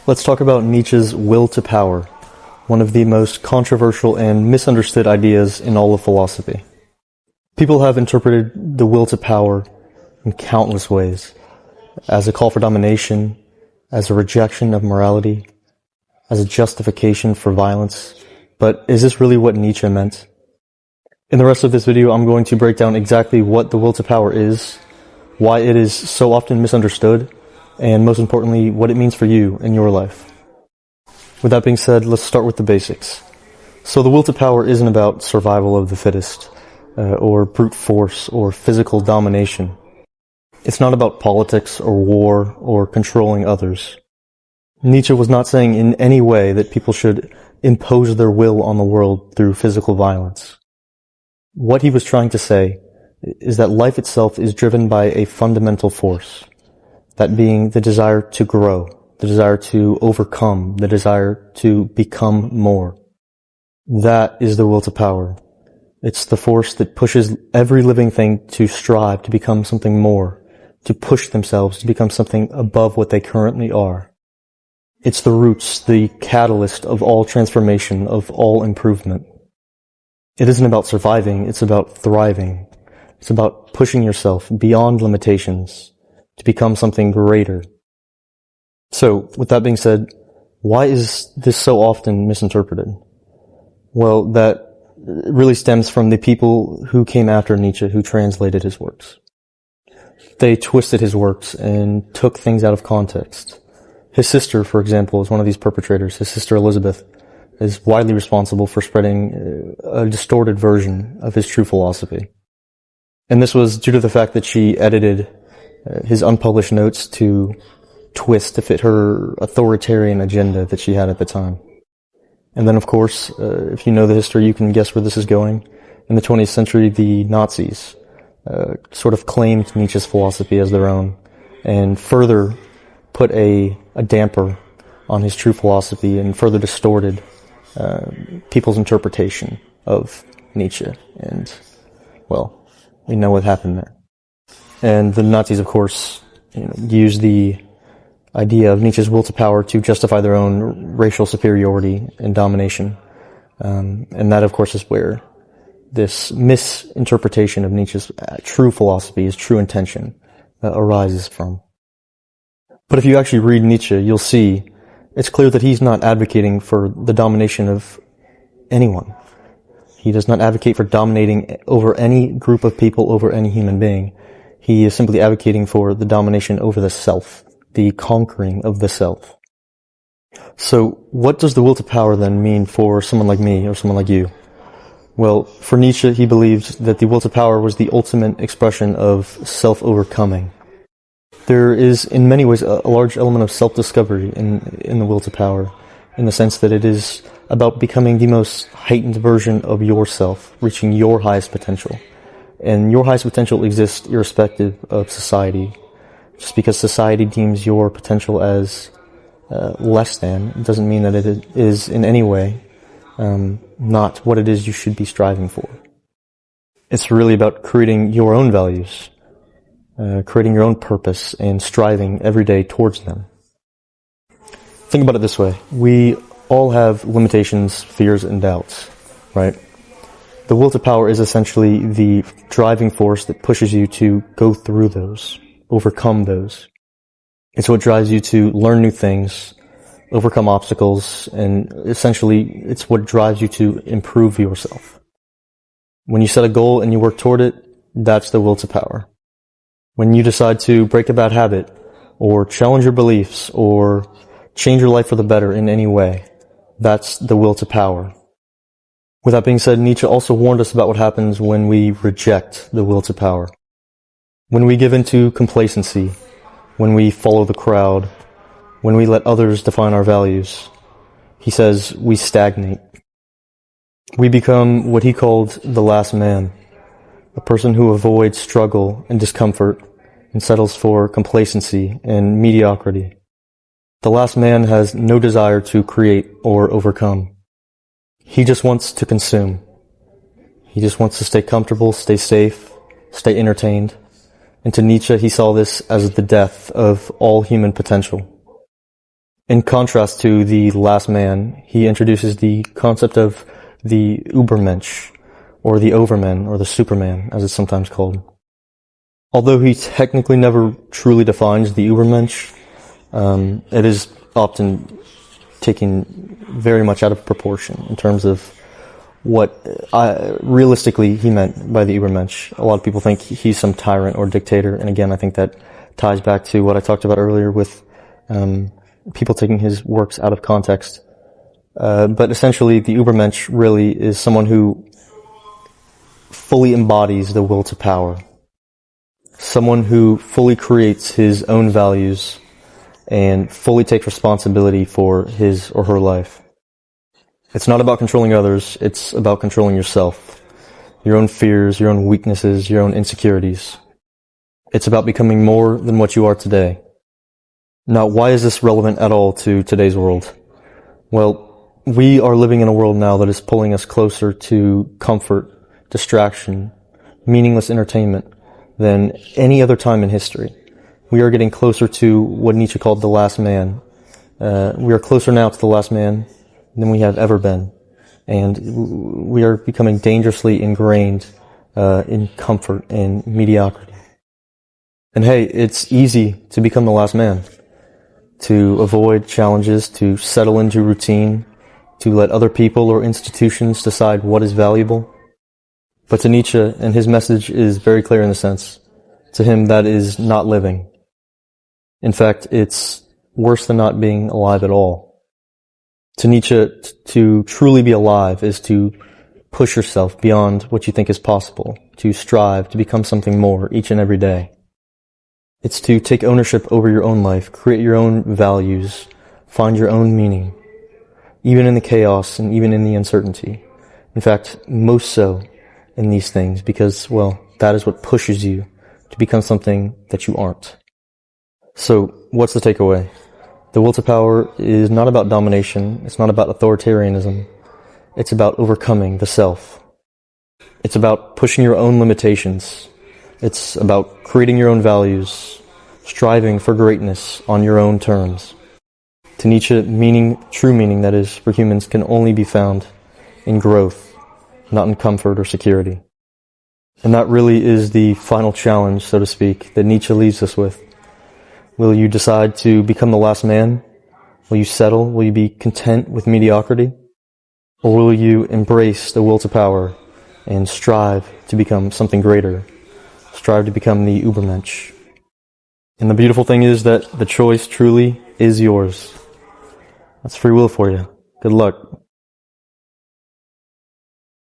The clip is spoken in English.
Let's talk about Nietzsche's will to power, one of the most controversial and misunderstood ideas in all of philosophy. People have interpreted the will to power in countless ways, as a call for domination, as a rejection of morality, as a justification for violence. But is this really what Nietzsche meant? In the rest of this video, I'm going to break down exactly what the will to power is, why it is so often misunderstood, and most importantly, what it means for you in your life. With that being said, let's start with the basics. So the will to power isn't about survival of the fittest, or brute force, or physical domination. It's not about politics or war or controlling others. Nietzsche was not saying in any way that people should impose their will on the world through physical violence. What he was trying to say is that life itself is driven by a fundamental force, that being the desire to grow, the desire to overcome, the desire to become more. That is the will to power. It's the force that pushes every living thing to strive to become something more, to push themselves to become something above what they currently are. It's the roots, the catalyst of all transformation, of all improvement. It isn't about surviving, it's about thriving. It's about pushing yourself beyond limitations to become something greater. So, with that being said, why is this so often misinterpreted? Well, that really stems from the people who came after Nietzsche, who translated his works. They twisted his works and took things out of context. His sister, for example, is one of these perpetrators. His sister Elizabeth is widely responsible for spreading a distorted version of his true philosophy. And this was due to the fact that she edited his unpublished notes to twist to fit her authoritarian agenda that she had at the time. And then, of course, if you know the history, you can guess where this is going. In the 20th century, the Nazis sort of claimed Nietzsche's philosophy as their own and further put a damper on his true philosophy and further distorted people's interpretation of Nietzsche. And, well, we know what happened there. And the Nazis, of course, used the idea of Nietzsche's will to power to justify their own racial superiority and domination. And that, of course, is where this misinterpretation of Nietzsche's true philosophy, his true intention, arises from. But if you actually read Nietzsche, you'll see it's clear that he's not advocating for the domination of anyone. He does not advocate for dominating over any group of people, over any human being. He is simply advocating for the domination over the self, the conquering of the self. So, what does the will to power then mean for someone like me or someone like you? Well, for Nietzsche, he believed that the will to power was the ultimate expression of self-overcoming. There is, in many ways, a large element of self-discovery in the will to power, in the sense that it is about becoming the most heightened version of yourself, reaching your highest potential. And your highest potential exists irrespective of society. Just because society deems your potential as less than, it doesn't mean that it is in any way not what it is you should be striving for. It's really about creating your own values, creating your own purpose, and striving every day towards them. Think about it this way. We all have limitations, fears, and doubts, right? The will to power is essentially the driving force that pushes you to go through those, overcome those. It's what drives you to learn new things, overcome obstacles, and essentially it's what drives you to improve yourself. When you set a goal and you work toward it, that's the will to power. When you decide to break a bad habit, or challenge your beliefs, or change your life for the better in any way, that's the will to power. With that being said, Nietzsche also warned us about what happens when we reject the will to power. When we give in to complacency, when we follow the crowd, when we let others define our values, he says we stagnate. We become what he called the last man, a person who avoids struggle and discomfort and settles for complacency and mediocrity. The last man has no desire to create or overcome. He just wants to consume. He just wants to stay comfortable, stay safe, stay entertained. And to Nietzsche, he saw this as the death of all human potential. In contrast to the last man, he introduces the concept of the Uber Mensch, or the Overman, or the Superman, as it's sometimes called. Although he technically never truly defines the Uber Mensch, it is often taken very much out of proportion in terms of what realistically he meant by the Uber Mensch. A lot of people think he's some tyrant or dictator, and again, I think that ties back to what I talked about earlier with people taking his works out of context. But essentially, the Uber Mensch really is someone who fully embodies the will to power. Someone who fully creates his own values and fully takes responsibility for his or her life. It's not about controlling others, it's about controlling yourself, your own fears, your own weaknesses, your own insecurities. It's about becoming more than what you are today. Now, why is this relevant at all to today's world? Well, we are living in a world now that is pulling us closer to comfort, distraction, meaningless entertainment than any other time in history. We are getting closer to what Nietzsche called the last man. We are closer now to the last man than we have ever been. And we are becoming dangerously ingrained in comfort and mediocrity. And hey, it's easy to become the last man, to avoid challenges, to settle into routine, to let other people or institutions decide what is valuable. But to Nietzsche, and his message is very clear in the sense, to him that is not living. In fact, it's worse than not being alive at all. To Nietzsche, to truly be alive is to push yourself beyond what you think is possible, to strive to become something more each and every day. It's to take ownership over your own life, create your own values, find your own meaning, even in the chaos and even in the uncertainty. In fact, most so in these things, because, well, that is what pushes you to become something that you aren't. So, what's the takeaway? The will to power is not about domination, it's not about authoritarianism, it's about overcoming the self. It's about pushing your own limitations. It's about creating your own values, striving for greatness on your own terms. To Nietzsche, true meaning, that is, for humans, can only be found in growth, not in comfort or security. And that really is the final challenge, so to speak, that Nietzsche leaves us with. Will you decide to become the last man? Will you settle? Will you be content with mediocrity? Or will you embrace the will to power and strive to become something greater? Strive to become the Uber Mensch. And the beautiful thing is that the choice truly is yours. That's free will for you. Good luck.